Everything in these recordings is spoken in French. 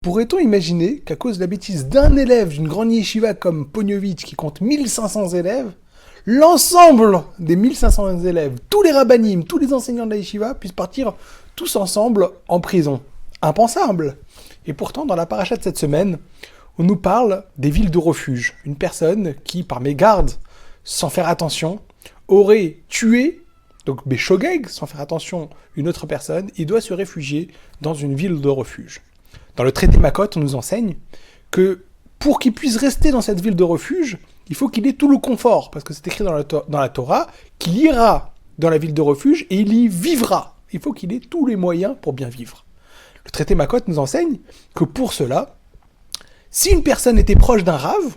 Pourrait-on imaginer qu'à cause de la bêtise d'un élève d'une grande yeshiva comme Poniovitch qui compte 1500 élèves, l'ensemble des 1500 élèves, tous les rabbanim, tous les enseignants de la yeshiva puissent partir tous ensemble en prison? Impensable. Et pourtant, dans la paracha de cette semaine, on nous parle des villes de refuge. Une personne qui, par mégarde, sans faire attention, aurait tué, donc Béchogeg, sans faire attention, une autre personne, et doit se réfugier dans une ville de refuge. Dans le traité Makot, on nous enseigne que pour qu'il puisse rester dans cette ville de refuge, il faut qu'il ait tout le confort, parce que c'est écrit dans la Torah qu'il ira dans la ville de refuge et il y vivra. Il faut qu'il ait tous les moyens pour bien vivre. Le traité Makot nous enseigne que pour cela, si une personne était proche d'un rave,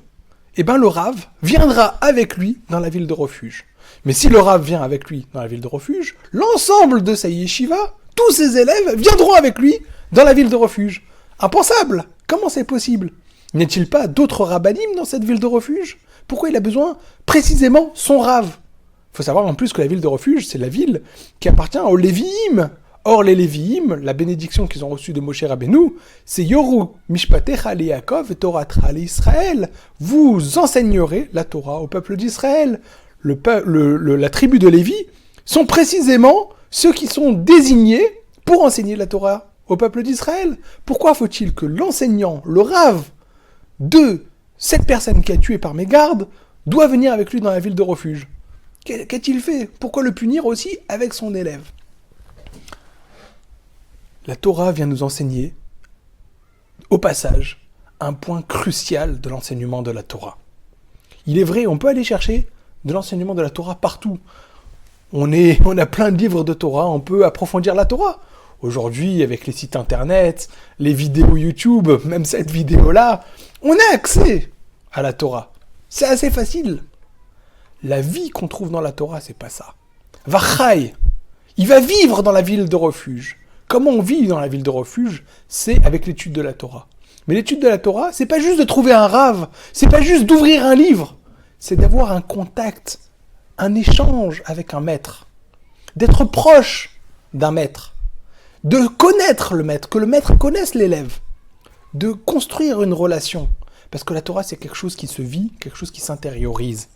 eh ben le rave viendra avec lui dans la ville de refuge. Mais si le rave vient avec lui dans la ville de refuge, l'ensemble de sa yeshiva, tous ses élèves viendront avec lui dans la ville de refuge. Impensable! Comment c'est possible? N'y a-t-il pas d'autres rabbanim dans cette ville de refuge? Pourquoi il a besoin précisément son rave? Il faut savoir en plus que la ville de refuge, c'est la ville qui appartient aux Lévi'im. Or, les Lévi'im, la bénédiction qu'ils ont reçue de Moshe Rabbeinu, c'est Yoru Mishpatecha le Yaakov et Toratra le Israël. Vous enseignerez la Torah au peuple d'Israël. La tribu de Lévi sont précisément ceux qui sont désignés pour enseigner la Torah au peuple d'Israël. Pourquoi faut-il que l'enseignant, le rave de cette personne qui a tué par mégarde, doit venir avec lui dans la ville de refuge? Qu'a-t-il fait? Pourquoi le punir aussi avec son élève? La Torah vient nous enseigner, au passage, un point crucial de l'enseignement de la Torah. Il est vrai, on peut aller chercher de l'enseignement de la Torah partout. On a plein de livres de Torah, on peut approfondir la Torah. Aujourd'hui, avec les sites internet, les vidéos YouTube, même cette vidéo-là, on a accès à la Torah. C'est assez facile. La vie qu'on trouve dans la Torah, c'est pas ça. Vachai, il va vivre dans la ville de refuge. Comment on vit dans la ville de refuge? C'est avec l'étude de la Torah. Mais l'étude de la Torah, c'est pas juste de trouver un rave, c'est pas juste d'ouvrir un livre, c'est d'avoir un contact, un échange avec un maître, d'être proche d'un maître, de connaître le maître, que le maître connaisse l'élève, de construire une relation. Parce que la Torah, c'est quelque chose qui se vit, quelque chose qui s'intériorise,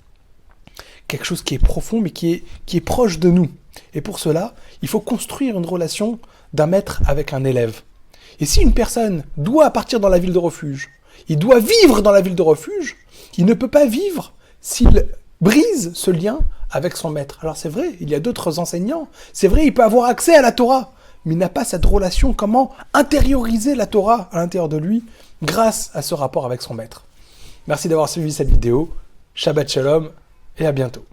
quelque chose qui est profond, mais qui est proche de nous. Et pour cela, il faut construire une relation d'un maître avec un élève. Et si une personne doit partir dans la ville de refuge, il doit vivre dans la ville de refuge, il ne peut pas vivre s'il brise ce lien avec son maître. Alors c'est vrai, il y a d'autres enseignants, c'est vrai, il peut avoir accès à la Torah, mais il n'a pas cette relation, comment intérioriser la Torah à l'intérieur de lui grâce à ce rapport avec son maître. Merci d'avoir suivi cette vidéo, Shabbat Shalom et à bientôt.